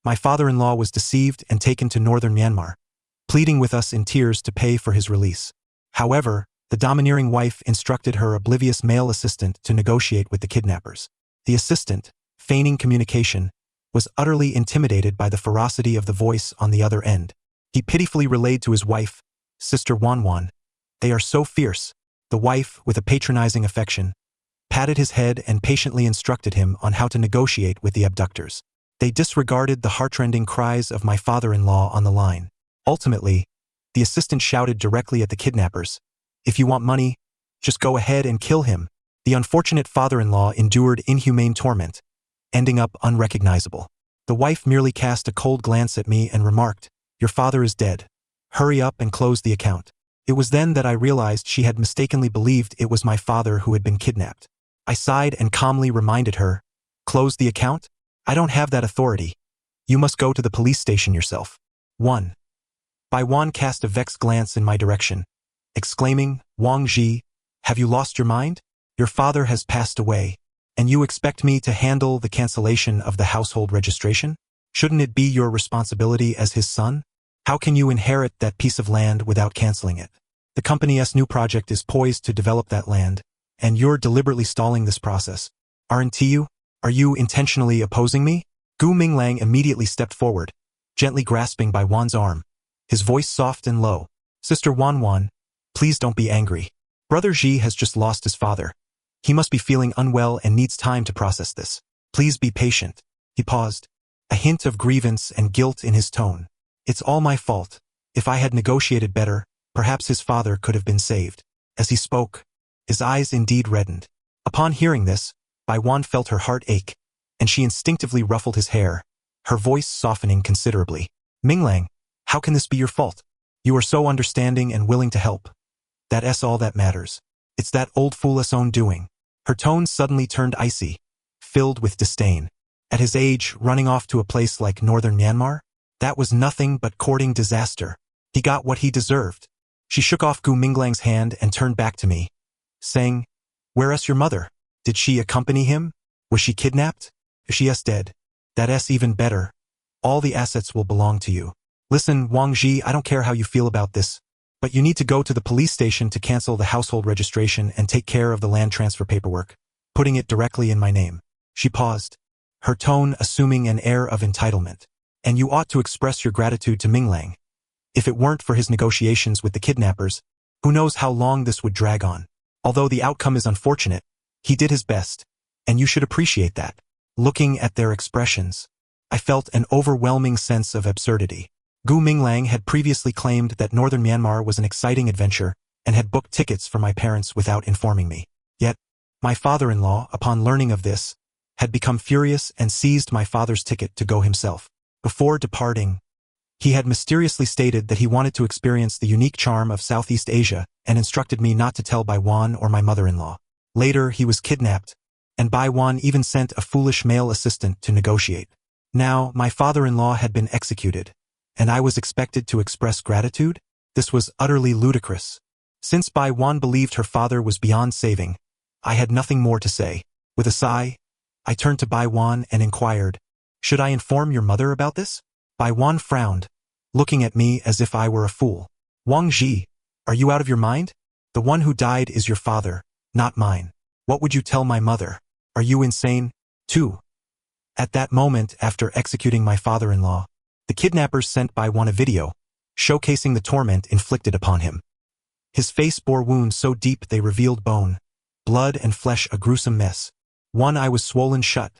My father-in-law was deceived and taken to northern Myanmar, pleading with us in tears to pay for his release. However, the domineering wife instructed her oblivious male assistant to negotiate with the kidnappers. The assistant, feigning communication, was utterly intimidated by the ferocity of the voice on the other end. He pitifully relayed to his wife, Sister Wanwan, "They are so fierce." The wife, with a patronizing affection, patted his head and patiently instructed him on how to negotiate with the abductors. They disregarded the heartrending cries of my father-in-law on the line. Ultimately, the assistant shouted directly at the kidnappers, "If you want money, just go ahead and kill him." The unfortunate father-in-law endured inhumane torment, ending up unrecognizable. The wife merely cast a cold glance at me and remarked, "Your father is dead. Hurry up and close the account." It was then that I realized she had mistakenly believed it was my father who had been kidnapped. I sighed and calmly reminded her, "Close the account? I don't have that authority. You must go to the police station yourself." 1. Bai Wan cast a vexed glance in my direction, exclaiming, "Wang Ji, have you lost your mind? Your father has passed away, and you expect me to handle the cancellation of the household registration? Shouldn't it be your responsibility as his son? How can you inherit that piece of land without canceling it? The company's new project is poised to develop that land, and you're deliberately stalling this process. Aren't you? Are you intentionally opposing me?" Gu Minglang immediately stepped forward, gently grasping Bai Wan's arm, his voice soft and low. "Sister Wanwan, please don't be angry. Brother Ji has just lost his father. He must be feeling unwell and needs time to process this. Please be patient." He paused, a hint of grievance and guilt in his tone. "It's all my fault. If I had negotiated better, perhaps his father could have been saved." As he spoke, his eyes indeed reddened. Upon hearing this, Bai Wan felt her heart ache, and she instinctively ruffled his hair, her voice softening considerably. "Minglang, how can this be your fault? You are so understanding and willing to help. That's all that matters. It's that old fool's own doing." Her tone suddenly turned icy, filled with disdain. At his age, running off to a place like northern Myanmar? That was nothing but courting disaster. He got what he deserved. She shook off Gu Minglang's hand and turned back to me, saying, "Where's your mother? Did she accompany him? Was she kidnapped? If she is dead, that's even better. All the assets will belong to you. Listen, Wang Ji, I don't care how you feel about this, but you need to go to the police station to cancel the household registration and take care of the land transfer paperwork, putting it directly in my name." She paused, her tone assuming an air of entitlement. "And you ought to express your gratitude to Minglang. If it weren't for his negotiations with the kidnappers, who knows how long this would drag on. Although the outcome is unfortunate, he did his best, and you should appreciate that." Looking at their expressions, I felt an overwhelming sense of absurdity. Gu Minglang had previously claimed that northern Myanmar was an exciting adventure and had booked tickets for my parents without informing me. Yet, my father-in-law, upon learning of this, had become furious and seized my father's ticket to go himself. Before departing, he had mysteriously stated that he wanted to experience the unique charm of Southeast Asia and instructed me not to tell Bai Wan or my mother-in-law. Later, he was kidnapped, and Bai Wan even sent a foolish male assistant to negotiate. Now, my father-in-law had been executed, and I was expected to express gratitude? This was utterly ludicrous. Since Bai Wan believed her father was beyond saving, I had nothing more to say. With a sigh, I turned to Bai Wan and inquired, "Should I inform your mother about this?" Bai Wan frowned, looking at me as if I were a fool. "Wang Ji, are you out of your mind? The one who died is your father, not mine. What would you tell my mother? Are you insane, too?" At that moment, after executing my father-in-law, the kidnappers sent Bai Wan a video, showcasing the torment inflicted upon him. His face bore wounds so deep they revealed bone, blood and flesh, a gruesome mess. One eye was swollen shut,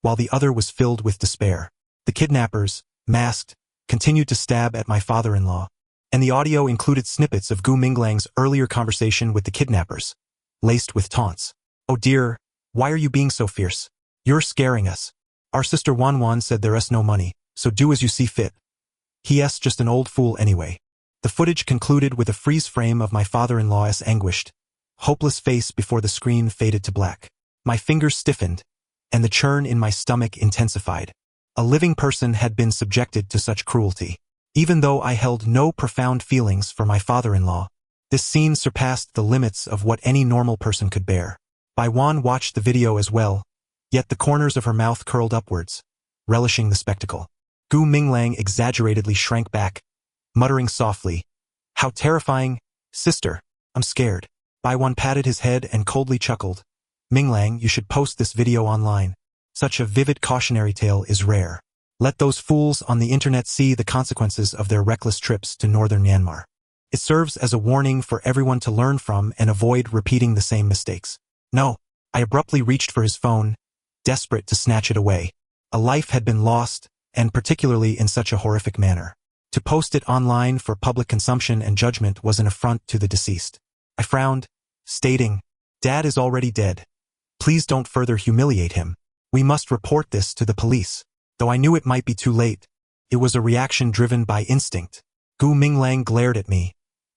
while the other was filled with despair. The kidnappers, masked, continued to stab at my father-in-law, and the audio included snippets of Gu Minglang's earlier conversation with the kidnappers, laced with taunts. "Oh dear, why are you being so fierce? You're scaring us. Our sister Wanwan said there's no money, so do as you see fit. He's just an old fool anyway." The footage concluded with a freeze frame of my father-in-law's anguished, hopeless face before the screen faded to black. My fingers stiffened, and the churn in my stomach intensified. A living person had been subjected to such cruelty. Even though I held no profound feelings for my father-in-law, this scene surpassed the limits of what any normal person could bear. Bai Wan watched the video as well, yet the corners of her mouth curled upwards, relishing the spectacle. Gu Minglang exaggeratedly shrank back, muttering softly, "How terrifying, sister, I'm scared." Baiwan patted his head and coldly chuckled. "Minglang, you should post this video online. Such a vivid cautionary tale is rare. Let those fools on the internet see the consequences of their reckless trips to northern Myanmar. It serves as a warning for everyone to learn from and avoid repeating the same mistakes." No, I abruptly reached for his phone, desperate to snatch it away. A life had been lost, and particularly in such a horrific manner. To post it online for public consumption and judgment was an affront to the deceased. I frowned, stating, "Dad is already dead. Please don't further humiliate him. We must report this to the police." Though I knew it might be too late, it was a reaction driven by instinct. Gu Minglang glared at me,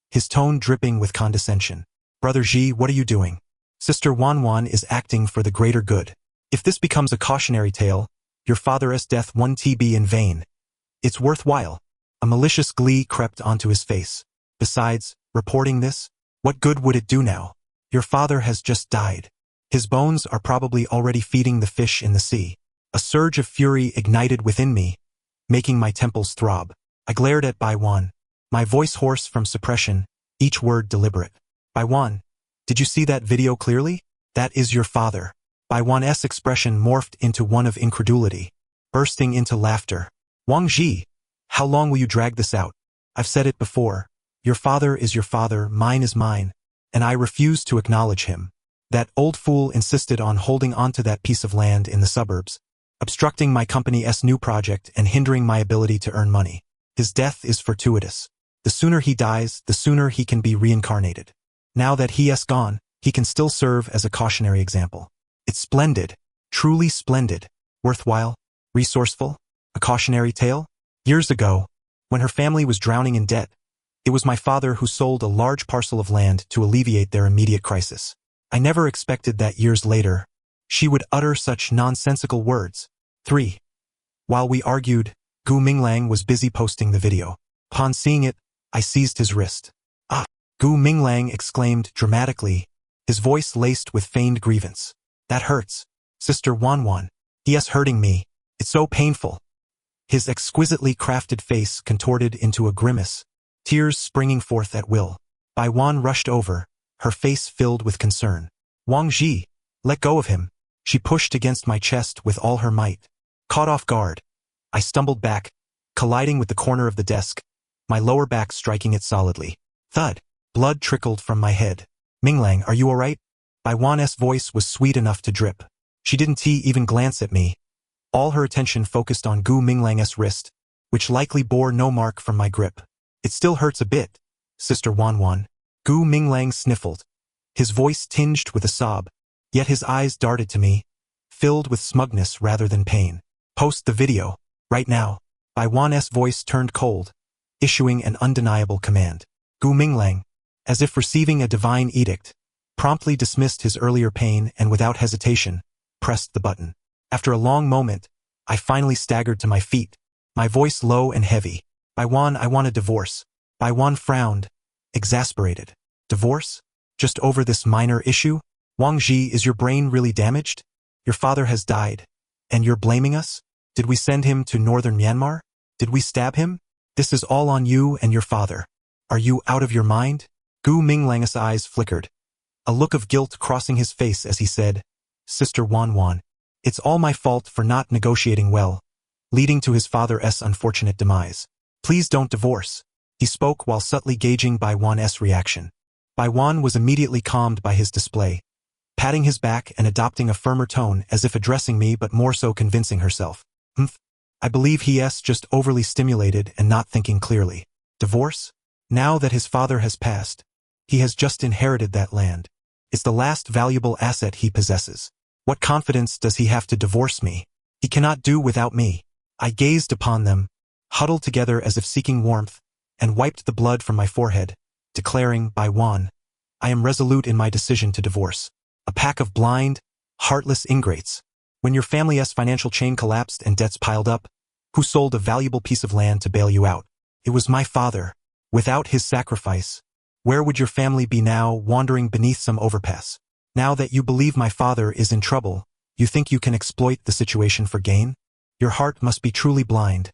his tone dripping with condescension. "Brother Ji, what are you doing? Sister Wanwan is acting for the greater good. If this becomes a cautionary tale, your father's death won't be in vain. It's worthwhile." A malicious glee crept onto his face. "Besides, reporting this? What good would it do now? Your father has just died. His bones are probably already feeding the fish in the sea." A surge of fury ignited within me, making my temples throb. I glared at Baiwan, my voice hoarse from suppression, each word deliberate. "Baiwan, did you see that video clearly? That is your father." Baiwan's expression morphed into one of incredulity, bursting into laughter. "Wang Ji, how long will you drag this out? I've said it before. Your father is your father, mine is mine, and I refuse to acknowledge him. That old fool insisted on holding onto that piece of land in the suburbs, obstructing my company's new project and hindering my ability to earn money. His death is fortuitous. The sooner he dies, the sooner he can be reincarnated. Now that he is gone, he can still serve as a cautionary example. It's splendid, truly splendid, worthwhile, resourceful, a cautionary tale." Years ago, when her family was drowning in debt, it was my father who sold a large parcel of land to alleviate their immediate crisis. I never expected that years later, she would utter such nonsensical words. 3. While we argued, Gu Minglang was busy posting the video. Upon seeing it, I seized his wrist. "Ah!" Gu Minglang exclaimed dramatically, his voice laced with feigned grievance. "That hurts. Sister Wanwan. He is hurting me. It's so painful." His exquisitely crafted face contorted into a grimace, tears springing forth at will. Baiwan rushed over, her face filled with concern. "Wang Ji, let go of him." She pushed against my chest with all her might. Caught off guard, I stumbled back, colliding with the corner of the desk, my lower back striking it solidly. Thud. Blood trickled from my head. "Minglang, are you alright?" Baiwan's voice was sweet enough to drip. She didn't even glance at me. All her attention focused on Gu Minglang's wrist, which likely bore no mark from my grip. "It still hurts a bit, Sister Wanwan." Gu Minglang sniffled, his voice tinged with a sob, yet his eyes darted to me, filled with smugness rather than pain. "Post the video, right now." Baiwan's voice turned cold, issuing an undeniable command. Gu Minglang, as if receiving a divine edict, promptly dismissed his earlier pain and without hesitation, pressed the button. After a long moment, I finally staggered to my feet, my voice low and heavy. "Baiwan, I want a divorce." Baiwan frowned, exasperated. "Divorce? Just over this minor issue? Wang Ji, is your brain really damaged? Your father has died, and you're blaming us? Did we send him to northern Myanmar? Did we stab him? This is all on you and your father. Are you out of your mind?" Gu Minglang's eyes flickered, a look of guilt crossing his face as he said, "Sister Wanwan, it's all my fault for not negotiating well, leading to his father's unfortunate demise. Please don't divorce." He spoke while subtly gauging Baiwan's reaction. Baiwan was immediately calmed by his display, patting his back and adopting a firmer tone as if addressing me but more so convincing herself. I believe he is just overly stimulated and not thinking clearly. Divorce? Now that his father has passed, he has just inherited that land. It's the last valuable asset he possesses. What confidence does he have to divorce me? He cannot do without me. I gazed upon them, huddled together as if seeking warmth, and wiped the blood from my forehead, declaring, "Baiwan, I am resolute in my decision to divorce. A pack of blind, heartless ingrates. When your family's financial chain collapsed and debts piled up, who sold a valuable piece of land to bail you out? It was my father. Without his sacrifice, where would your family be now, wandering beneath some overpass? Now that you believe my father is in trouble, you think you can exploit the situation for gain? Your heart must be truly blind.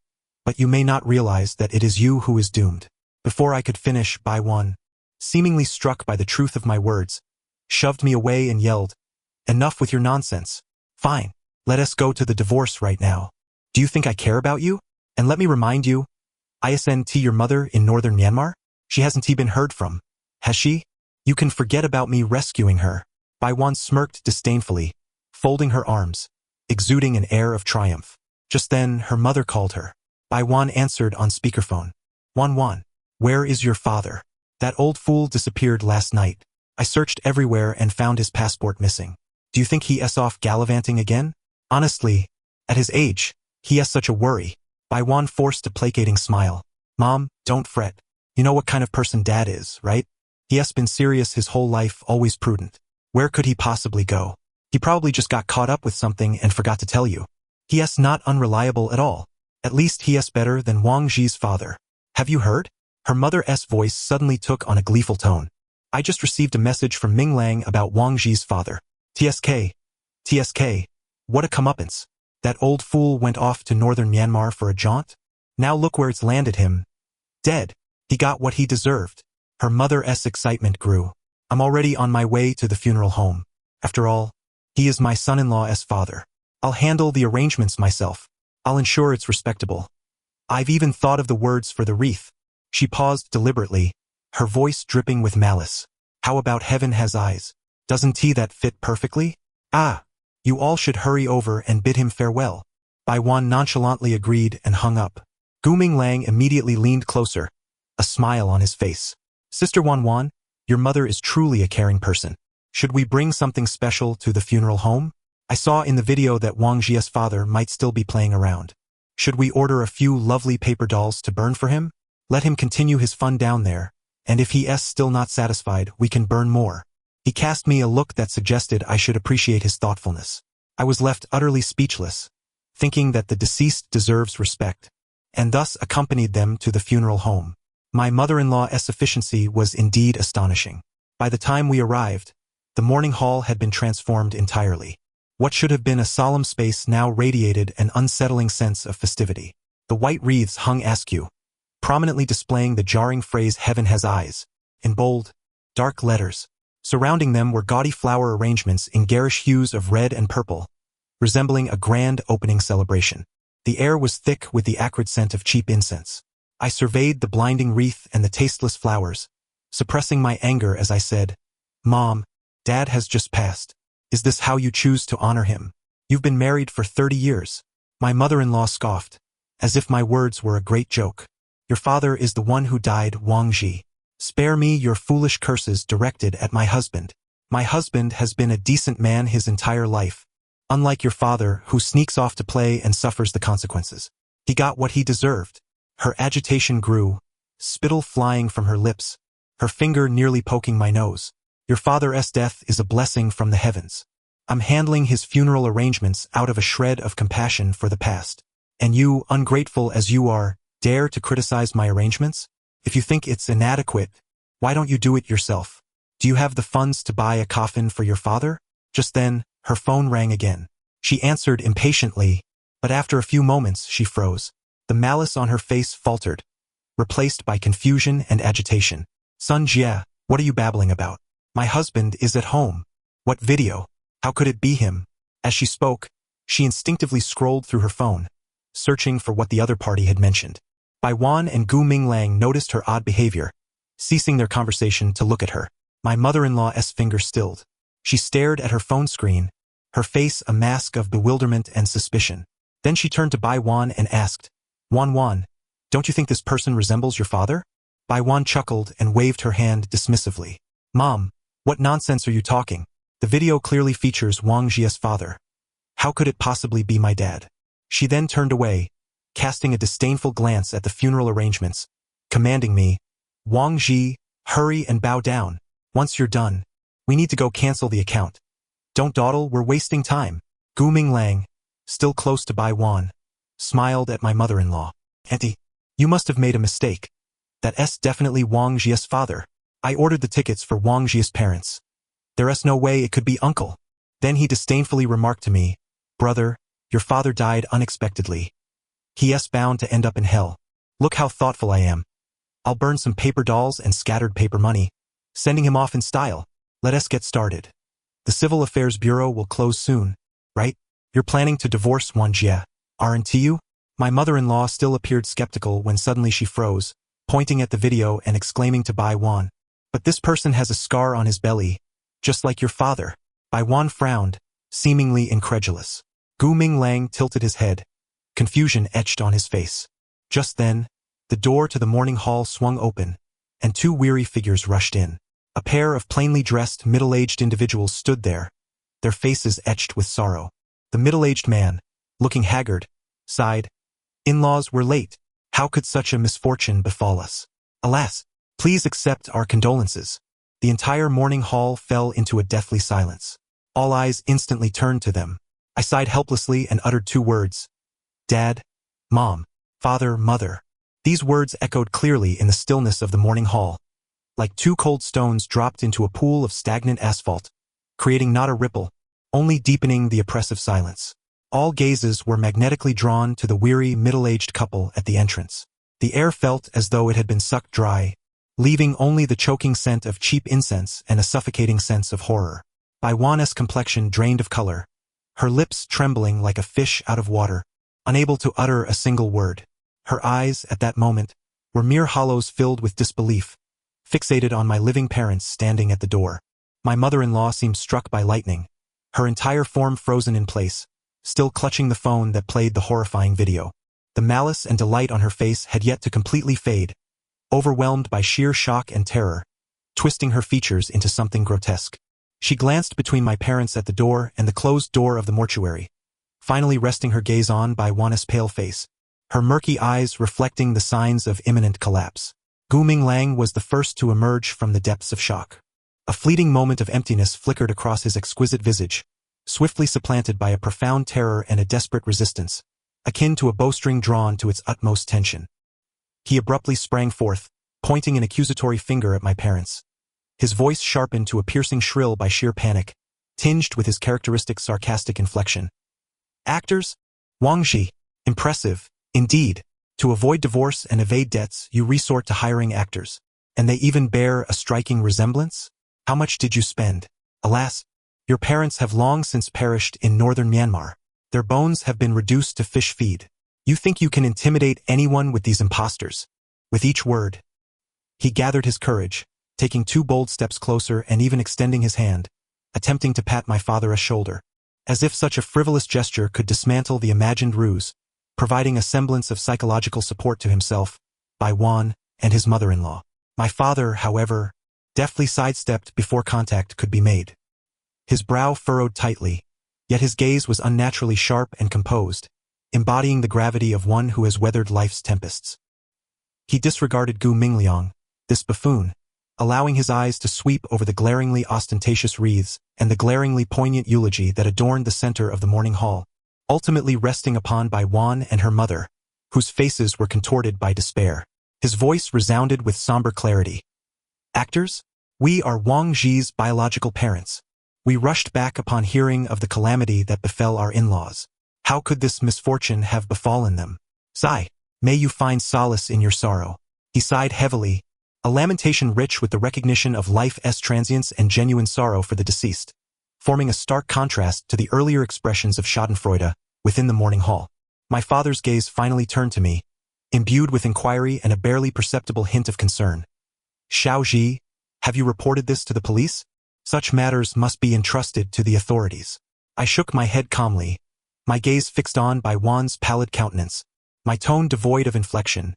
but you may not realize that it is you who is doomed. Before I could finish, Bai Wan, seemingly struck by the truth of my words, shoved me away and yelled, "Enough with your nonsense. Fine, let us go to the divorce right now. Do you think I care about you? And let me remind you, isn't your mother in northern Myanmar? She hasn't been heard from, has she? You can forget about me rescuing her." Bai Wan smirked disdainfully, folding her arms, exuding an air of triumph. Just then, her mother called her. Bai Wan answered on speakerphone. "Wan Wan, where is your father? That old fool disappeared last night. I searched everywhere and found his passport missing. Do you think he is off gallivanting again? Honestly, at his age, he has such a worry." Bai Wan forced a placating smile. "Mom, don't fret. You know what kind of person Dad is, right? He has been serious his whole life, always prudent. Where could he possibly go? He probably just got caught up with something and forgot to tell you. He is not unreliable at all. At least he is better than Wang Ji's father. Have you heard?" Her mother's voice suddenly took on a gleeful tone. "I just received a message from Ming Lang about Wang Ji's father. TSK, what a comeuppance. That old fool went off to northern Myanmar for a jaunt? Now look where it's landed him. Dead. He got what he deserved." Her mother's excitement grew. "I'm already on my way to the funeral home. After all, he is my son-in-law's father. I'll handle the arrangements myself. I'll ensure it's respectable. I've even thought of the words for the wreath." She paused deliberately, her voice dripping with malice. "How about heaven has eyes? Doesn't that fit perfectly? Ah, you all should hurry over and bid him farewell." Bai Wan nonchalantly agreed and hung up. Gu Ming Lang immediately leaned closer, a smile on his face. "Sister Wan Wan, your mother is truly a caring person. Should we bring something special to the funeral home? I saw in the video that Wang Jia's father might still be playing around. Should we order a few lovely paper dolls to burn for him? Let him continue his fun down there, and if he is still not satisfied, we can burn more." He cast me a look that suggested I should appreciate his thoughtfulness. I was left utterly speechless, thinking that the deceased deserves respect, and thus accompanied them to the funeral home. My mother-in-law's efficiency was indeed astonishing. By the time we arrived, the mourning hall had been transformed entirely. What should have been a solemn space now radiated an unsettling sense of festivity. The white wreaths hung askew, prominently displaying the jarring phrase "Heaven has eyes" in bold, dark letters. Surrounding them were gaudy flower arrangements in garish hues of red and purple, resembling a grand opening celebration. The air was thick with the acrid scent of cheap incense. I surveyed the blinding wreath and the tasteless flowers, suppressing my anger as I said, "Mom, Dad has just passed. Is this how you choose to honor him? You've been married for 30 years. My mother-in-law scoffed, as if my words were a great joke. "Your father is the one who died, Wang Ji. Spare me your foolish curses directed at my husband. My husband has been a decent man his entire life, unlike your father who sneaks off to play and suffers the consequences. He got what he deserved." Her agitation grew, spittle flying from her lips, her finger nearly poking my nose. "Your father's death is a blessing from the heavens. I'm handling his funeral arrangements out of a shred of compassion for the past. And you, ungrateful as you are, dare to criticize my arrangements? If you think it's inadequate, why don't you do it yourself? Do you have the funds to buy a coffin for your father?" Just then, her phone rang again. She answered impatiently, but after a few moments she froze. The malice on her face faltered, replaced by confusion and agitation. "Sun Jia, what are you babbling about? My husband is at home. What video? How could it be him?" As she spoke, she instinctively scrolled through her phone, searching for what the other party had mentioned. Bai Wan and Gu Ming Lang noticed her odd behavior, ceasing their conversation to look at her. My mother-in-law's finger stilled. She stared at her phone screen, her face a mask of bewilderment and suspicion. Then she turned to Bai Wan and asked, "Wan Wan, don't you think this person resembles your father?" Bai Wan chuckled and waved her hand dismissively. "Mom, what nonsense are you talking? The video clearly features Wang Jia's father. How could it possibly be my dad?" She then turned away, casting a disdainful glance at the funeral arrangements, commanding me, "Wang Ji, hurry and bow down. Once you're done, we need to go cancel the account. Don't dawdle, we're wasting time." Gu Ming Lang, still close to Bai Wan, smiled at my mother-in-law. "Auntie, you must have made a mistake. That's definitely Wang Jia's father. I ordered the tickets for Wang Jia's parents. There's no way it could be uncle." Then he disdainfully remarked to me, "Brother, your father died unexpectedly. He's bound to end up in hell. Look how thoughtful I am. I'll burn some paper dolls and scattered paper money, sending him off in style. Let us get started. The Civil Affairs Bureau will close soon, right? You're planning to divorce Won Jie, aren't you? My mother-in-law still appeared skeptical when suddenly she froze, pointing at the video and exclaiming to Bai Wan. But this person has a scar on his belly, just like your father. Bai Wan frowned, seemingly incredulous. Gu Minglang tilted his head, confusion etched on his face. Just then, the door to the morning hall swung open, and two weary figures rushed in. A pair of plainly dressed middle-aged individuals stood there, their faces etched with sorrow. The middle-aged man, looking haggard, sighed. In-laws were late. How could such a misfortune befall us? Alas, please accept our condolences. The entire morning hall fell into a deathly silence. All eyes instantly turned to them. I sighed helplessly and uttered two words. Dad, Mom, Father, Mother. These words echoed clearly in the stillness of the morning hall, like two cold stones dropped into a pool of stagnant asphalt, creating not a ripple, only deepening the oppressive silence. All gazes were magnetically drawn to the weary, middle-aged couple at the entrance. The air felt as though it had been sucked dry, leaving only the choking scent of cheap incense and a suffocating sense of horror. Bai Wan's complexion drained of color, her lips trembling like a fish out of water, unable to utter a single word. Her eyes, at that moment, were mere hollows filled with disbelief, fixated on my living parents standing at the door. My mother-in-law seemed struck by lightning, her entire form frozen in place, still clutching the phone that played the horrifying video. The malice and delight on her face had yet to completely fade, overwhelmed by sheer shock and terror, twisting her features into something grotesque. She glanced between my parents at the door and the closed door of the mortuary, finally resting her gaze on Bai Wan's pale face, her murky eyes reflecting the signs of imminent collapse. Gu Minglang was the first to emerge from the depths of shock. A fleeting moment of emptiness flickered across his exquisite visage, swiftly supplanted by a profound terror and a desperate resistance, akin to a bowstring drawn to its utmost tension. He abruptly sprang forth, pointing an accusatory finger at my parents. His voice sharpened to a piercing shrill by sheer panic, tinged with his characteristic sarcastic inflection. Actors? Wang Ji. Impressive, indeed. To avoid divorce and evade debts, you resort to hiring actors. And they even bear a striking resemblance? How much did you spend? Alas, your parents have long since perished in northern Myanmar. Their bones have been reduced to fish feed. You think you can intimidate anyone with these impostors? With each word. He gathered his courage, taking 2 bold steps closer and even extending his hand, attempting to pat my father's shoulder. As if such a frivolous gesture could dismantle the imagined ruse, providing a semblance of psychological support to himself, Bai Wan, and his mother-in-law. My father, however, deftly sidestepped before contact could be made. His brow furrowed tightly, yet his gaze was unnaturally sharp and composed, embodying the gravity of one who has weathered life's tempests. He disregarded Gu Mingliang, this buffoon, allowing his eyes to sweep over the glaringly ostentatious wreaths and the glaringly poignant eulogy that adorned the center of the morning hall, ultimately resting upon Bai Wan and her mother, whose faces were contorted by despair. His voice resounded with somber clarity. Actors? We are Wang Ji's biological parents. We rushed back upon hearing of the calamity that befell our in-laws. How could this misfortune have befallen them? Sigh, may you find solace in your sorrow. He sighed heavily, a lamentation rich with the recognition of life's transience and genuine sorrow for the deceased, forming a stark contrast to the earlier expressions of schadenfreude within the morning hall. My father's gaze finally turned to me, imbued with inquiry and a barely perceptible hint of concern. Xiao Ji, have you reported this to the police? Such matters must be entrusted to the authorities. I shook my head calmly, my gaze fixed on Bai Wan's pallid countenance, my tone devoid of inflection.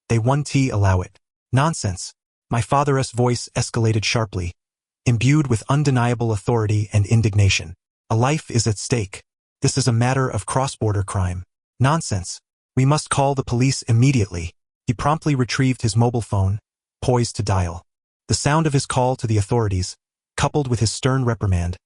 They won't allow it. Nonsense. My father's voice escalated sharply, imbued with undeniable authority and indignation. A life is at stake. This is a matter of cross-border crime. Nonsense. We must call the police immediately. He promptly retrieved his mobile phone, poised to dial. The sound of his call to the authorities, coupled with his stern reprimand,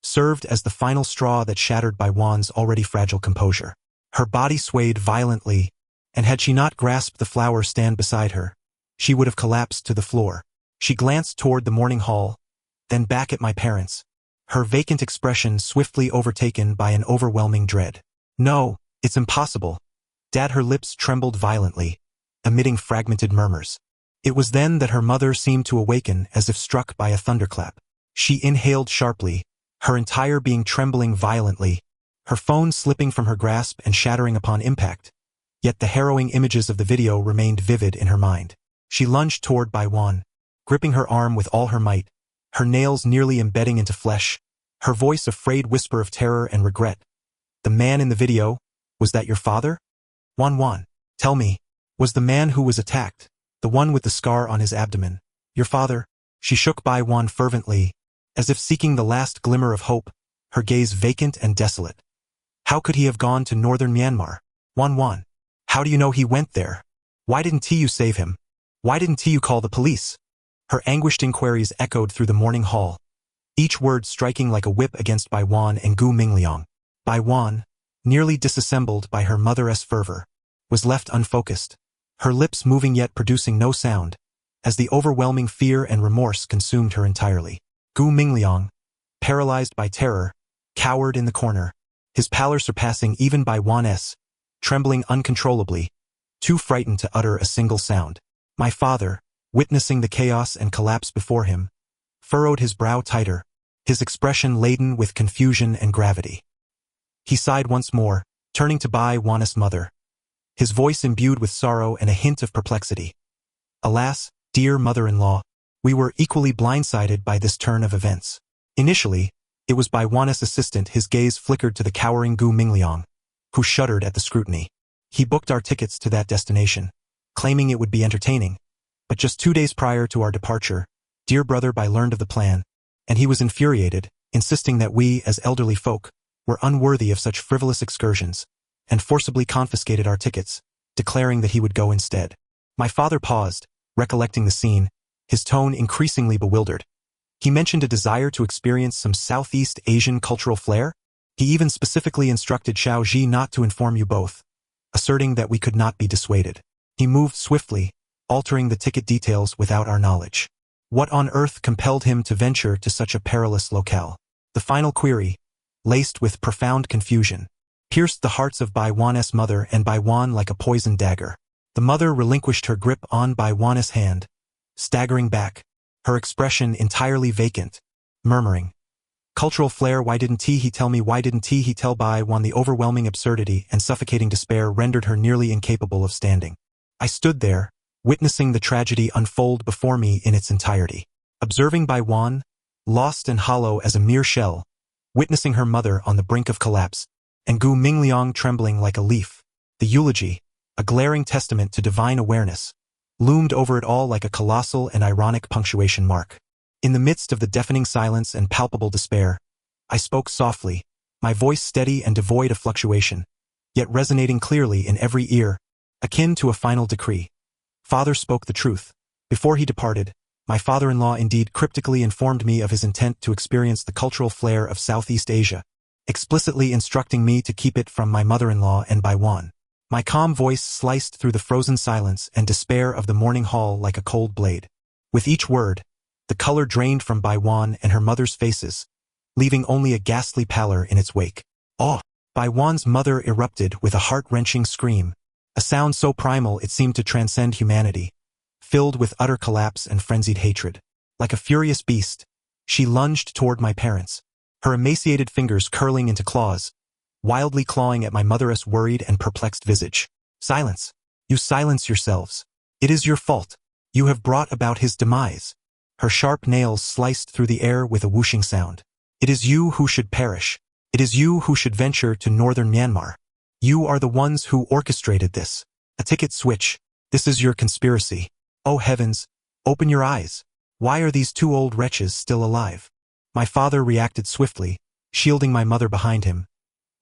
served as the final straw that shattered Bai Wan's already fragile composure. Her body swayed violently, and had she not grasped the flower stand beside her, she would have collapsed to the floor. She glanced toward the morning hall, then back at my parents, her vacant expression swiftly overtaken by an overwhelming dread. No, it's impossible. Dad, her lips trembled violently, emitting fragmented murmurs. It was then that her mother seemed to awaken as if struck by a thunderclap. She inhaled sharply, her entire being trembling violently, her phone slipping from her grasp and shattering upon impact. Yet the harrowing images of the video remained vivid in her mind. She lunged toward Baiwan, gripping her arm with all her might, her nails nearly embedding into flesh, her voice a frayed whisper of terror and regret. The man in the video, was that your father? Wan, tell me, was the man who was attacked, the one with the scar on his abdomen, your father? She shook Baiwan fervently, as if seeking the last glimmer of hope, her gaze vacant and desolate. How could he have gone to northern Myanmar? Wan, how do you know he went there? Why didn't you save him? Why didn't you call the police? Her anguished inquiries echoed through the morning hall, each word striking like a whip against Baiwan and Gu Mingliang. Baiwan, nearly disassembled by her mother's fervor, was left unfocused, her lips moving yet producing no sound, as the overwhelming fear and remorse consumed her entirely. Gu Mingliang, paralyzed by terror, cowered in the corner, his pallor surpassing even Baiwan's, trembling uncontrollably, too frightened to utter a single sound. My father, witnessing the chaos and collapse before him, furrowed his brow tighter, his expression laden with confusion and gravity. He sighed once more, turning to Baiwan's mother, his voice imbued with sorrow and a hint of perplexity. Alas, dear mother-in-law, we were equally blindsided by this turn of events. Initially, it was Baiwan's assistant. His gaze flickered to the cowering Gu Mingliang, who shuddered at the scrutiny. He booked our tickets to that destination, claiming it would be entertaining. But just 2 days prior to our departure, dear brother Bai learned of the plan, and he was infuriated, insisting that we, as elderly folk, were unworthy of such frivolous excursions, and forcibly confiscated our tickets, declaring that he would go instead. My father paused, recollecting the scene, his tone increasingly bewildered. He mentioned a desire to experience some Southeast Asian cultural flair. He even specifically instructed Xiao Ji not to inform you both, asserting that we could not be dissuaded. He moved swiftly, altering the ticket details without our knowledge. What on earth compelled him to venture to such a perilous locale? The final query, laced with profound confusion, pierced the hearts of Baiwan's mother and Baiwan like a poisoned dagger. The mother relinquished her grip on Baiwan's hand, staggering back, her expression entirely vacant, murmuring, "Cultural flair, why didn't he tell me? Why didn't he tell Baiwan?" The overwhelming absurdity and suffocating despair rendered her nearly incapable of standing. I stood there, witnessing the tragedy unfold before me in its entirety, observing Baiwan, lost and hollow as a mere shell, witnessing her mother on the brink of collapse, and Gu Mingliang trembling like a leaf. The eulogy, a glaring testament to divine awareness, loomed over it all like a colossal and ironic punctuation mark. In the midst of the deafening silence and palpable despair, I spoke softly, my voice steady and devoid of fluctuation, yet resonating clearly in every ear, akin to a final decree. Father spoke the truth. Before he departed, my father-in-law indeed cryptically informed me of his intent to experience the cultural flair of Southeast Asia, explicitly instructing me to keep it from my mother-in-law and Baiwan. My calm voice sliced through the frozen silence and despair of the morning hall like a cold blade. With each word, the color drained from Baiwan and her mother's faces, leaving only a ghastly pallor in its wake. "Oh!" Baiwan's mother erupted with a heart-wrenching scream, a sound so primal it seemed to transcend humanity, filled with utter collapse and frenzied hatred. Like a furious beast, she lunged toward my parents, her emaciated fingers curling into claws, wildly clawing at my mother's worried and perplexed visage. "Silence! You silence yourselves! It is your fault! You have brought about his demise!" Her sharp nails sliced through the air with a whooshing sound. "It is you who should perish. It is you who should venture to northern Myanmar. You are the ones who orchestrated this. A ticket switch. This is your conspiracy. Oh heavens, open your eyes. Why are these two old wretches still alive?" My father reacted swiftly, shielding my mother behind him,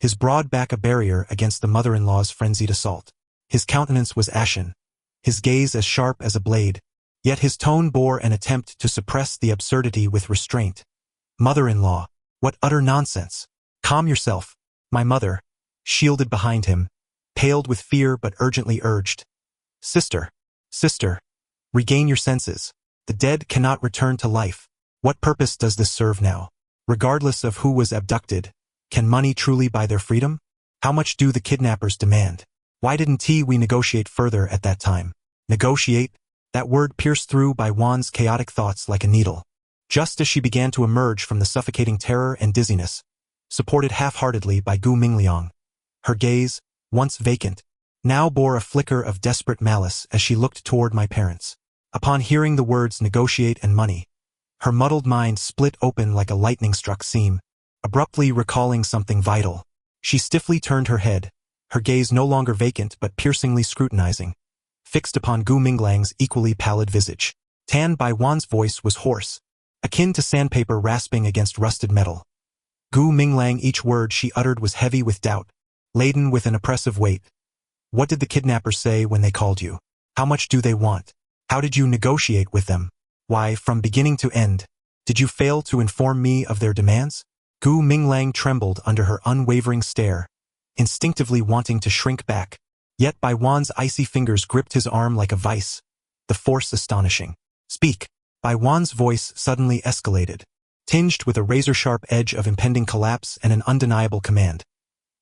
his broad back a barrier against the mother-in-law's frenzied assault. His countenance was ashen, his gaze as sharp as a blade, yet his tone bore an attempt to suppress the absurdity with restraint. "Mother-in-law, what utter nonsense! Calm yourself," my mother, shielded behind him, paled with fear but urgently urged. Sister, regain your senses. The dead cannot return to life. What purpose does this serve now? Regardless of who was abducted, can money truly buy their freedom? How much do the kidnappers demand?" Why didn't we negotiate further at that time? Negotiate? That word pierced through Bai Wan's chaotic thoughts like a needle. Just as she began to emerge from the suffocating terror and dizziness, supported half-heartedly by Gu Mingliang, her gaze, once vacant, now bore a flicker of desperate malice as she looked toward my parents. Upon hearing the words negotiate and money, her muddled mind split open like a lightning-struck seam, abruptly recalling something vital. She stiffly turned her head, her gaze no longer vacant but piercingly scrutinizing, fixed upon Gu Mingliang's equally pallid visage. Tan Bai Wan's voice was hoarse, akin to sandpaper rasping against rusted metal. Gu Mingliang, each word she uttered was heavy with doubt, laden with an oppressive weight. What did the kidnappers say when they called you? How much do they want? How did you negotiate with them? Why, from beginning to end, did you fail to inform me of their demands? Gu Mingliang trembled under her unwavering stare, instinctively wanting to shrink back. Yet Bai Wan's icy fingers gripped his arm like a vice, the force astonishing. Speak. Bai Wan's voice suddenly escalated, tinged with a razor-sharp edge of impending collapse and an undeniable command.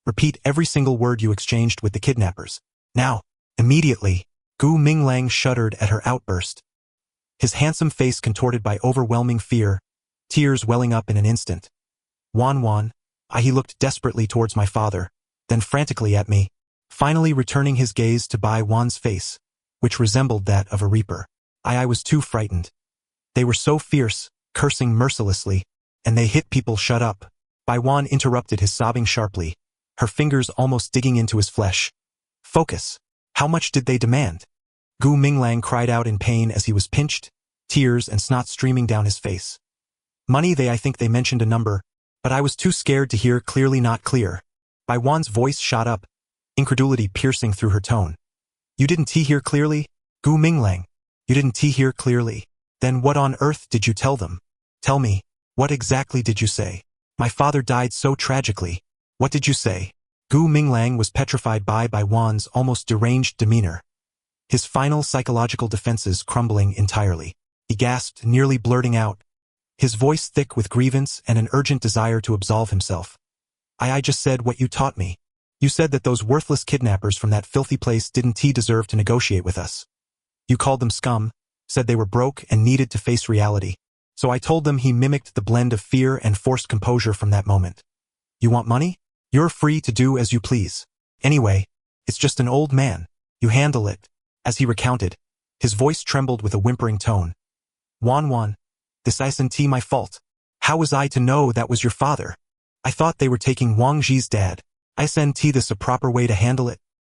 Repeat every single word you exchanged with the kidnappers. Now. Immediately, Gu Mingliang shuddered at her outburst, his handsome face contorted by overwhelming fear, tears welling up in an instant. Wan, he looked desperately towards my father, then frantically at me, finally returning his gaze to Bai Wan's face, which resembled that of a reaper. I was too frightened. They were so fierce, cursing mercilessly, and they hit people. Shut up. Bai Wan interrupted his sobbing sharply, her fingers almost digging into his flesh. Focus. How much did they demand? Gu Mingliang cried out in pain as he was pinched, tears and snot streaming down his face. Money. I think they mentioned a number, but I was too scared to hear clearly. Not clear. Bai Wan's voice shot up, incredulity piercing through her tone. You didn't hear clearly? Gu Mingliang, you didn't hear clearly? Then what on earth did you tell them? Tell me, what exactly did you say? My father died so tragically. What did you say? Gu Mingliang was petrified by Bai Wan's almost deranged demeanor, his final psychological defenses crumbling entirely. He gasped, nearly blurting out, his voice thick with grievance and an urgent desire to absolve himself. I just said what you taught me. You said that those worthless kidnappers from that filthy place didn't deserve to negotiate with us. You called them scum, said they were broke and needed to face reality. So I told them. He mimicked the blend of fear and forced composure from that moment. You want money? You're free to do as you please. Anyway, it's just an old man. You handle it. As he recounted, his voice trembled with a whimpering tone. Wan, this isn't my fault. How was I to know that was your father? I thought they were taking Wang Ji's dad. Isn't this a proper way to handle it?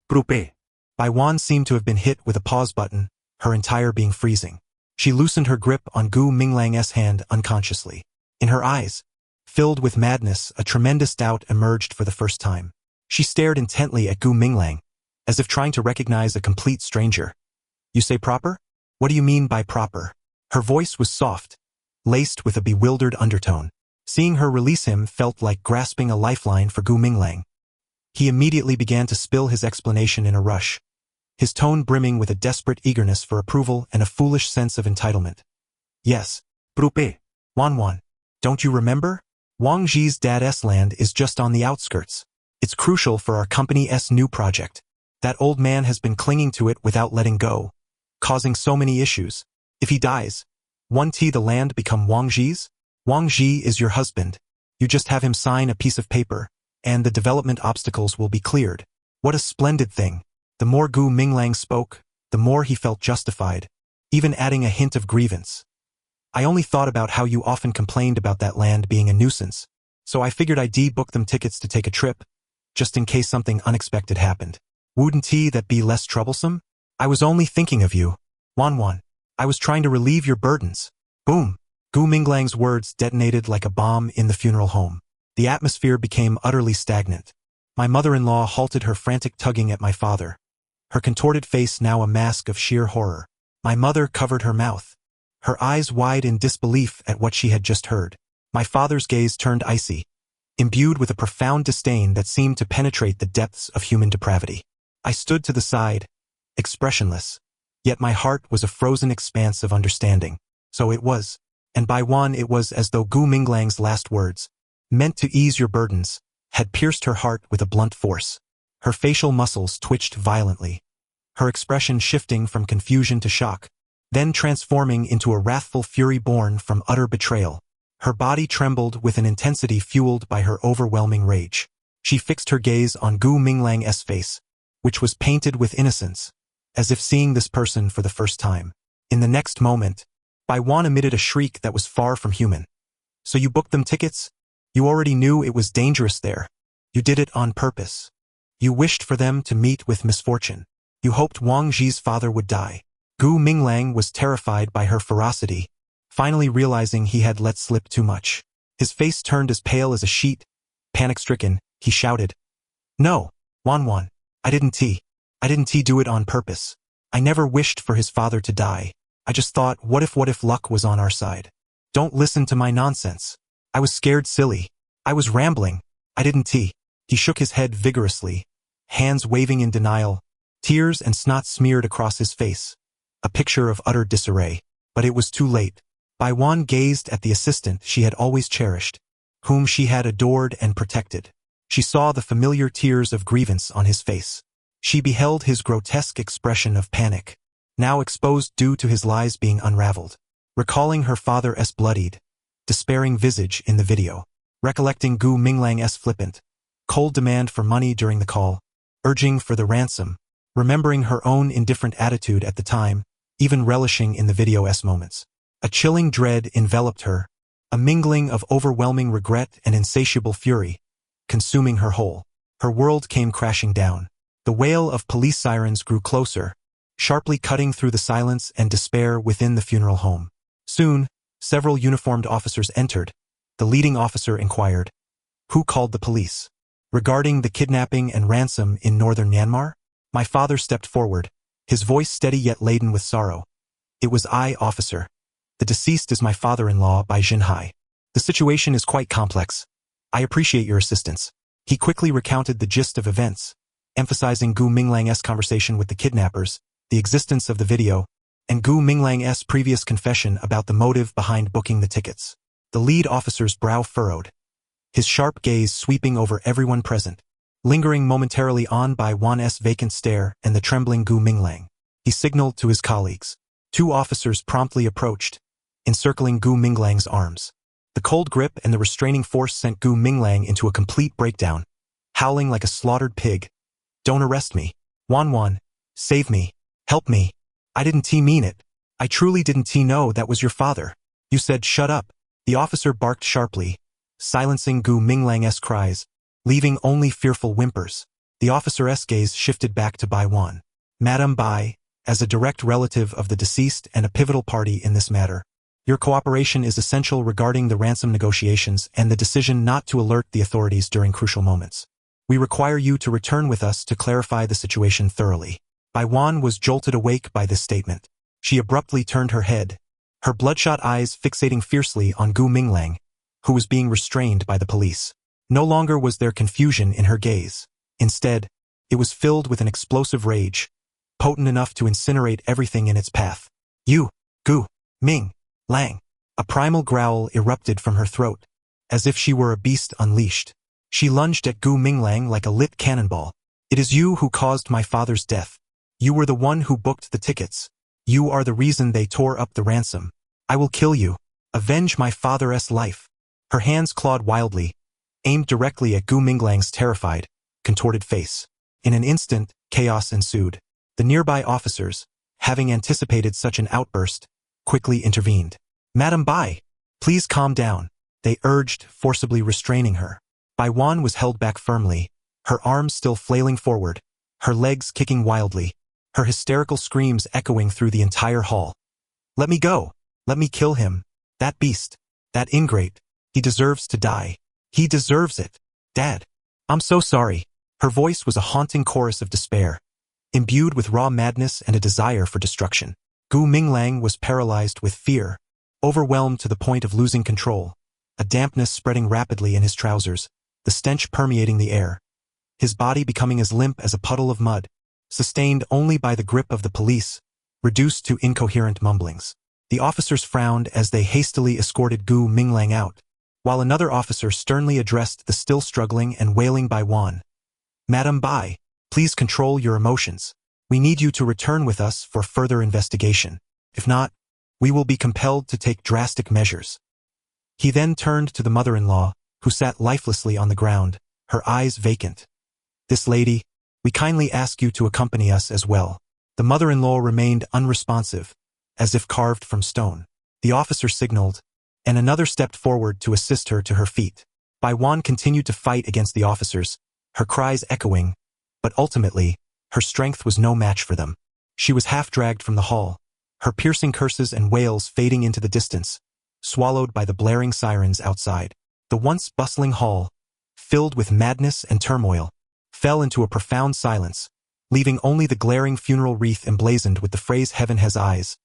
Brupe. Bai Wan seemed to have been hit with a pause button, her entire being freezing. She loosened her grip on Gu Mingliang's hand unconsciously. In her eyes, filled with madness, a tremendous doubt emerged for the first time. She stared intently at Gu Mingliang, as if trying to recognize a complete stranger. You say proper? What do you mean by proper? Her voice was soft, laced with a bewildered undertone. Seeing her release him felt like grasping a lifeline for Gu Mingliang. He immediately began to spill his explanation in a rush, his tone brimming with a desperate eagerness for approval and a foolish sense of entitlement. Yes, Brupe. Wan, don't you remember? Wang Ji's dad's land is just on the outskirts. It's crucial for our company's new project. That old man has been clinging to it without letting go, causing so many issues. If he dies, won't the land become Wang Ji's? Wang Ji is your husband. You just have him sign a piece of paper, and the development obstacles will be cleared. What a splendid thing. The more Gu Mingliang spoke, the more he felt justified, even adding a hint of grievance. I only thought about how you often complained about that land being a nuisance, so I figured I'd book them tickets to take a trip, just in case something unexpected happened. Wouldn't that be less troublesome? I was only thinking of you. Wan, I was trying to relieve your burdens. Boom. Gu Mingliang's words detonated like a bomb in the funeral home. The atmosphere became utterly stagnant. My mother-in-law halted her frantic tugging at my father, her contorted face now a mask of sheer horror. My mother covered her mouth, her eyes wide in disbelief at what she had just heard. My father's gaze turned icy, imbued with a profound disdain that seemed to penetrate the depths of human depravity. I stood to the side, expressionless, yet my heart was a frozen expanse of understanding. So it was. And by one it was as though Gu Mingliang's last words, meant to ease your burdens, had pierced her heart with a blunt force. Her facial muscles twitched violently, her expression shifting from confusion to shock, then transforming into a wrathful fury born from utter betrayal. Her body trembled with an intensity fueled by her overwhelming rage. She fixed her gaze on Gu Minglang's face, which was painted with innocence, as if seeing this person for the first time. In the next moment, Bai Wan emitted a shriek that was far from human. So you booked them tickets? You already knew it was dangerous there. You did it on purpose. You wished for them to meet with misfortune. You hoped Wang Ji's father would die. Gu Minglang was terrified by her ferocity, finally realizing he had let slip too much. His face turned as pale as a sheet. Panic-stricken, he shouted, "No, Wan, I didn't do it on purpose. I never wished for his father to die. I just thought, what if luck was on our side? Don't listen to my nonsense. I was scared silly. I was rambling. I didn't." He shook his head vigorously, hands waving in denial, tears and snot smeared across his face, a picture of utter disarray. But it was too late. Bai Wan gazed at the assistant she had always cherished, whom she had adored and protected. She saw the familiar tears of grievance on his face. She beheld his grotesque expression of panic, now exposed due to his lies being unraveled. Recalling her father's bloodied, despairing visage in the video, recollecting Gu Minglang's flippant, cold demand for money during the call, urging for the ransom, remembering her own indifferent attitude at the time, even relishing in the video's moments. A chilling dread enveloped her, a mingling of overwhelming regret and insatiable fury, consuming her whole. Her world came crashing down. The wail of police sirens grew closer, sharply cutting through the silence and despair within the funeral home. Soon, several uniformed officers entered. The leading officer inquired, "Who called the police?" "Regarding the kidnapping and ransom in northern Myanmar?" My father stepped forward, his voice steady yet laden with sorrow. "It was I, officer. The deceased is my father-in-law by Jinhai. The situation is quite complex. I appreciate your assistance." He quickly recounted the gist of events, emphasizing Gu Minglang's conversation with the kidnappers, the existence of the video, and Gu Minglang's previous confession about the motive behind booking the tickets. The lead officer's brow furrowed, his sharp gaze sweeping over everyone present, lingering momentarily on Bai Wan's vacant stare and the trembling Gu Minglang. He signaled to his colleagues. 2 officers promptly approached, encircling Gu Minglang's arms. The cold grip and the restraining force sent Gu Minglang into a complete breakdown, howling like a slaughtered pig. "Don't arrest me. Wan, save me. Help me. I didn't mean it. I truly didn't know that was your father. You said shut up." The officer barked sharply, silencing Gu Minglang's cries, leaving only fearful whimpers. The officer's gaze shifted back to Bai Wan. "Madam Bai, as a direct relative of the deceased and a pivotal party in this matter, your cooperation is essential regarding the ransom negotiations and the decision not to alert the authorities during crucial moments. We require you to return with us to clarify the situation thoroughly." Bai Wan was jolted awake by this statement. She abruptly turned her head, her bloodshot eyes fixating fiercely on Gu Minglang, who was being restrained by the police. No longer was there confusion in her gaze. Instead, it was filled with an explosive rage, potent enough to incinerate everything in its path. "You, Gu Minglang!" A primal growl erupted from her throat, as if she were a beast unleashed. She lunged at Gu Minglang like a lit cannonball. "It is you who caused my father's death. You were the one who booked the tickets. You are the reason they tore up the ransom. I will kill you. Avenge my father's life." Her hands clawed wildly, aimed directly at Gu Minglang's terrified, contorted face. In an instant, chaos ensued. The nearby officers, having anticipated such an outburst, quickly intervened. "Madam Bai, please calm down," they urged, forcibly restraining her. Bai Wan was held back firmly, her arms still flailing forward, her legs kicking wildly, her hysterical screams echoing through the entire hall. "Let me go. Let me kill him. That beast. That ingrate. He deserves to die. He deserves it. Dad. I'm so sorry." Her voice was a haunting chorus of despair, imbued with raw madness and a desire for destruction. Gu Minglang was paralyzed with fear, overwhelmed to the point of losing control, a dampness spreading rapidly in his trousers, the stench permeating the air, his body becoming as limp as a puddle of mud, sustained only by the grip of the police, reduced to incoherent mumblings. The officers frowned as they hastily escorted Gu Minglang out, while another officer sternly addressed the still struggling and wailing Bai Wan. "Madam Bai, Please control your emotions. We need you to return with us for further investigation. If not, we will be compelled to take drastic measures." He then turned to the mother-in-law, who sat lifelessly on the ground, her eyes vacant. "This lady, we kindly ask you to accompany us as well." The mother-in-law remained unresponsive, as if carved from stone. The officer signaled, and another stepped forward to assist her to her feet. Bai Wan continued to fight against the officers, her cries echoing, but ultimately, her strength was no match for them. She was half-dragged from the hall, her piercing curses and wails fading into the distance, swallowed by the blaring sirens outside. The once bustling hall, filled with madness and turmoil, fell into a profound silence, leaving only the glaring funeral wreath emblazoned with the phrase "Heaven has eyes,"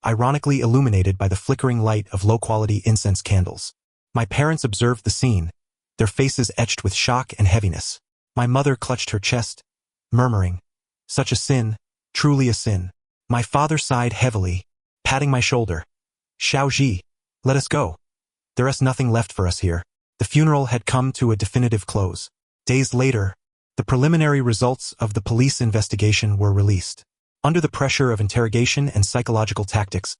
ironically illuminated by the flickering light of low-quality incense candles. My parents observed the scene, their faces etched with shock and heaviness. My mother clutched her chest, murmuring, "Such a sin, truly a sin." My father sighed heavily, patting my shoulder. "Xiaoji, let us go. There is nothing left for us here." The funeral had come to a definitive close. Days later, the preliminary results of the police investigation were released. Under the pressure of interrogation and psychological tactics,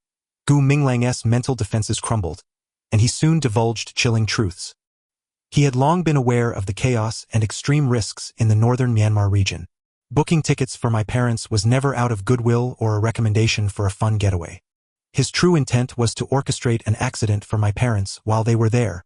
Gu Minglang's mental defenses crumbled, and he soon divulged chilling truths. He had long been aware of the chaos and extreme risks in the northern Myanmar region. Booking tickets for my parents was never out of goodwill or a recommendation for a fun getaway. His true intent was to orchestrate an accident for my parents while they were there.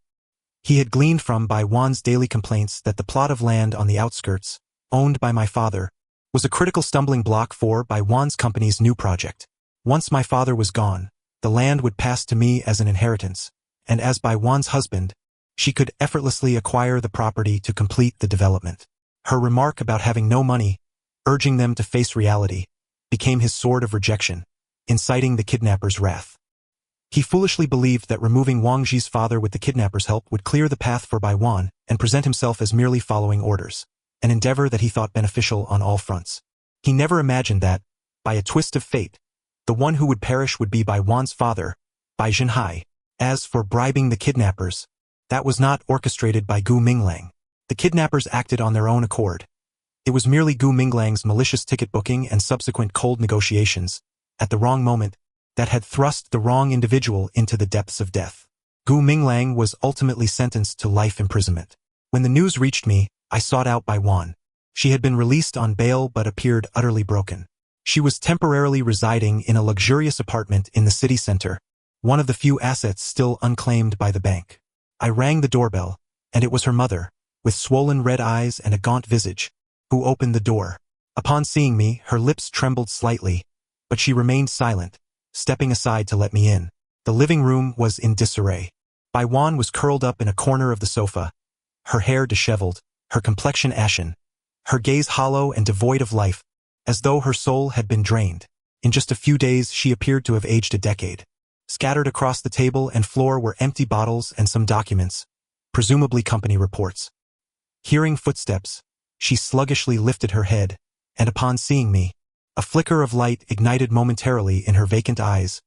He had gleaned from Bai Wan's daily complaints that the plot of land on the outskirts, owned by my father, was a critical stumbling block for Bai Wan's company's new project. Once my father was gone, the land would pass to me as an inheritance, and as Bai Wan's husband, she could effortlessly acquire the property to complete the development. Her remark about having no money, urging them to face reality, became his sword of rejection, inciting the kidnappers' wrath. He foolishly believed that removing Wang Ji's father with the kidnappers' help would clear the path for Bai Wan and present himself as merely following orders, an endeavor that he thought beneficial on all fronts. He never imagined that, by a twist of fate, the one who would perish would be Bai Wan's father, Bai Jinhai. As for bribing the kidnappers, that was not orchestrated by Gu Minglang. The kidnappers acted on their own accord. It was merely Gu Minglang's malicious ticket booking and subsequent cold negotiations, at the wrong moment, that had thrust the wrong individual into the depths of death. Gu Minglang was ultimately sentenced to life imprisonment. When the news reached me, I sought out Bai Wan. She had been released on bail but appeared utterly broken. She was temporarily residing in a luxurious apartment in the city center, one of the few assets still unclaimed by the bank. I rang the doorbell, and it was her mother, with swollen red eyes and a gaunt visage, who opened the door. Upon seeing me, her lips trembled slightly, but she remained silent, stepping aside to let me in. The living room was in disarray. Bai Wan was curled up in a corner of the sofa, her hair disheveled, her complexion ashen, her gaze hollow and devoid of life, as though her soul had been drained. In just a few days she appeared to have aged a decade. Scattered across the table and floor were empty bottles and some documents, presumably company reports. Hearing footsteps, she sluggishly lifted her head, and upon seeing me, a flicker of light ignited momentarily in her vacant eyes,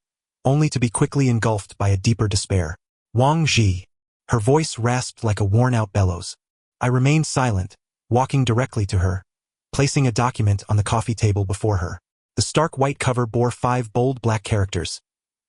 only to be quickly engulfed by a deeper despair. "Wang Ji." Her voice rasped like a worn-out bellows. I remained silent, walking directly to her, placing a document on the coffee table before her. The stark white cover bore 5 bold black characters.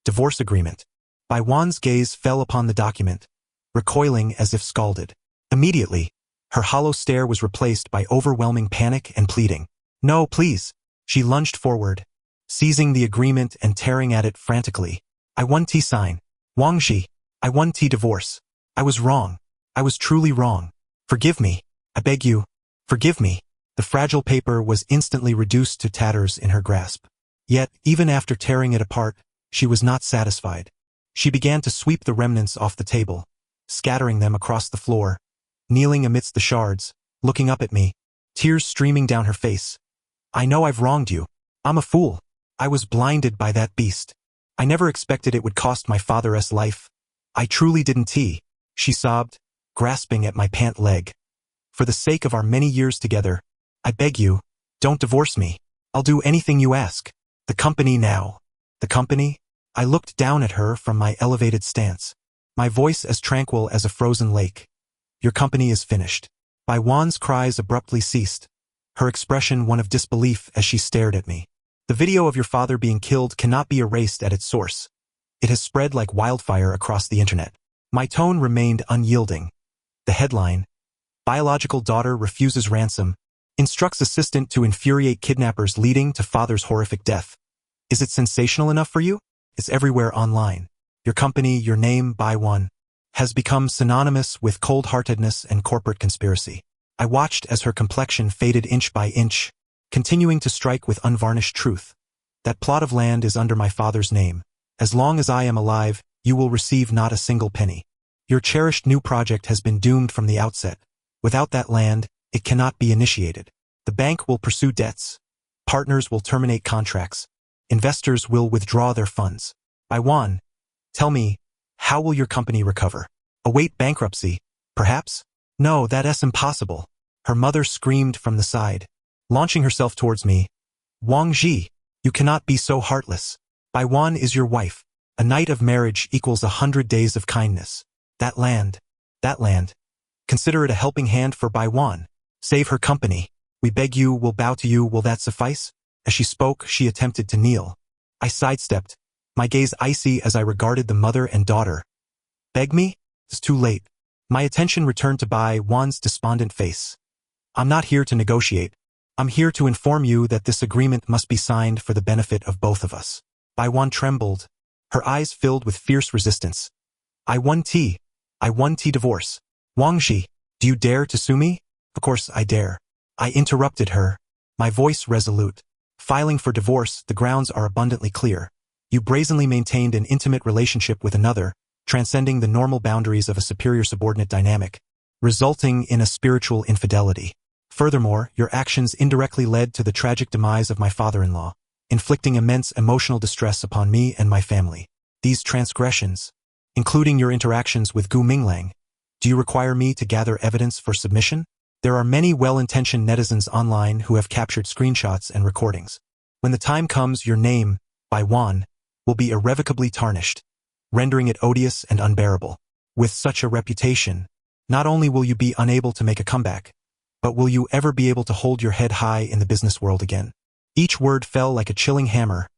Divorce agreement. Bai Wan's gaze fell upon the document, recoiling as if scalded. Immediately, her hollow stare was replaced by overwhelming panic and pleading. "No, please." She lunged forward, seizing the agreement and tearing at it frantically. "I want T sign. Wang Ji, I want T divorce. I was wrong. I was truly wrong. Forgive me. I beg you. Forgive me." The fragile paper was instantly reduced to tatters in her grasp. Yet, even after tearing it apart, she was not satisfied. She began to sweep the remnants off the table, scattering them across the floor, kneeling amidst the shards, looking up at me, tears streaming down her face. "I know I've wronged you. I'm a fool. I was blinded by that beast. I never expected it would cost my father's life. I truly didn't." She sobbed, grasping at my pant leg. "For the sake of our many years together, I beg you, don't divorce me. I'll do anything you ask. The company now." "The company?" I looked down at her from my elevated stance, my voice as tranquil as a frozen lake. "Your company is finished." Bai Wan's cries abruptly ceased, her expression one of disbelief as she stared at me. The video of your father being killed cannot be erased at its source. It has spread like wildfire across the internet. My tone remained unyielding. The headline, Biological Daughter Refuses Ransom, Instructs Assistant to Infuriate Kidnappers Leading to Father's Horrific Death. Is it sensational enough for you? It's everywhere online. Your company, your name, Manhwa, has become synonymous with cold-heartedness and corporate conspiracy. I watched as her complexion faded inch by inch, continuing to strike with unvarnished truth. That plot of land is under my father's name. As long as I am alive, you will receive not a single penny. Your cherished new project has been doomed from the outset. Without that land, it cannot be initiated. The bank will pursue debts. Partners will terminate contracts. Investors will withdraw their funds. Manhwa, tell me, how will your company recover? Await bankruptcy, perhaps? No, that's impossible. Her mother screamed from the side, launching herself towards me. Wang Ji, you cannot be so heartless. Manhwa is your wife. A night of marriage equals 100 days of kindness. That land. Consider it a helping hand for Manhwa. Save her company. We beg you, will bow to you, will that suffice? As she spoke, she attempted to kneel. I sidestepped, my gaze icy as I regarded the mother and daughter. Beg me? It's too late. My attention returned to Manhwa's despondent face. I'm not here to negotiate. I'm here to inform you that this agreement must be signed for the benefit of both of us. Manhwa trembled, her eyes filled with fierce resistance. I want divorce. Wang Ji, do you dare to sue me? Of course I dare. I interrupted her, my voice resolute. Filing for divorce, the grounds are abundantly clear. You brazenly maintained an intimate relationship with another, transcending the normal boundaries of a superior-subordinate dynamic, resulting in a spiritual infidelity. Furthermore, your actions indirectly led to the tragic demise of my father-in-law, inflicting immense emotional distress upon me and my family. These transgressions, including your interactions with Gu Minglang, do you require me to gather evidence for submission? There are many well-intentioned netizens online who have captured screenshots and recordings. When the time comes, your name, Manhwa, will be irrevocably tarnished, rendering it odious and unbearable. With such a reputation, not only will you be unable to make a comeback, but will you ever be able to hold your head high in the business world again? Each word fell like a chilling hammer,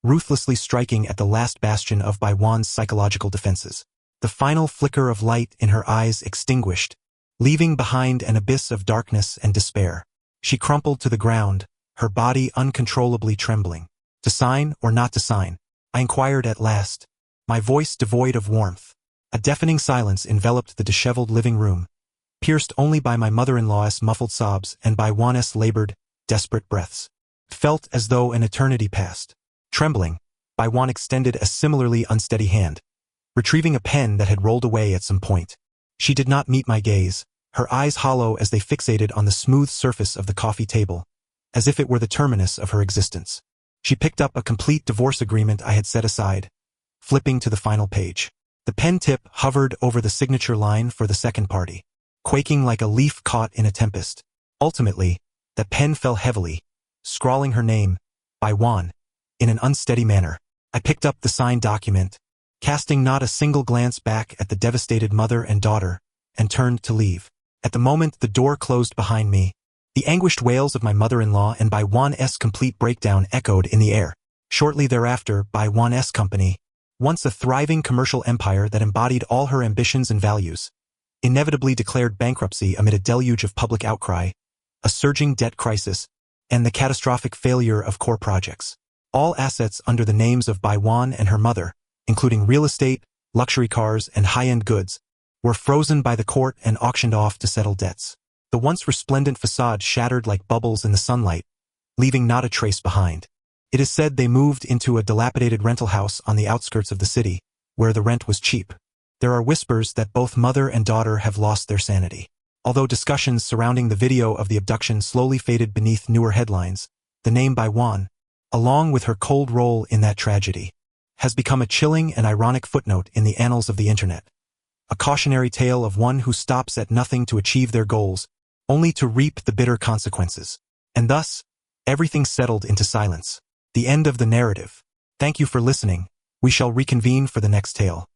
ruthlessly striking at the last bastion of Manhwa's psychological defenses. The final flicker of light in her eyes extinguished, leaving behind an abyss of darkness and despair. She crumpled to the ground, her body uncontrollably trembling. To sign or not to sign? I inquired at last, my voice devoid of warmth. A deafening silence enveloped the disheveled living room, pierced only by my mother-in-law's muffled sobs and by Manhwa's labored, desperate breaths. Felt as though an eternity passed. Trembling, Manhwa extended a similarly unsteady hand, retrieving a pen that had rolled away at some point. She did not meet my gaze, her eyes hollow as they fixated on the smooth surface of the coffee table, as if it were the terminus of her existence. She picked up a complete divorce agreement I had set aside, flipping to the final page. The pen tip hovered over the signature line for the second party, quaking like a leaf caught in a tempest. Ultimately, the pen fell heavily, scrawling her name, Manhwa, in an unsteady manner. I picked up the signed document, casting not a single glance back at the devastated mother and daughter, and turned to leave. At the moment the door closed behind me, the anguished wails of my mother-in-law and Manhwa's complete breakdown echoed in the air. Shortly thereafter, Manhwa's company, once a thriving commercial empire that embodied all her ambitions and values, inevitably declared bankruptcy amid a deluge of public outcry, a surging debt crisis, and the catastrophic failure of core projects. All assets under the names of Manhwa and her mother, including real estate, luxury cars, and high-end goods, were frozen by the court and auctioned off to settle debts. The once resplendent facade shattered like bubbles in the sunlight, leaving not a trace behind. It is said they moved into a dilapidated rental house on the outskirts of the city, where the rent was cheap. There are whispers that both mother and daughter have lost their sanity. Although discussions surrounding the video of the abduction slowly faded beneath newer headlines, the name Manhwa, along with her cold role in that tragedy, has become a chilling and ironic footnote in the annals of the internet. A cautionary tale of one who stops at nothing to achieve their goals, only to reap the bitter consequences. And thus, everything settled into silence. The end of the narrative. Thank you for listening. We shall reconvene for the next tale.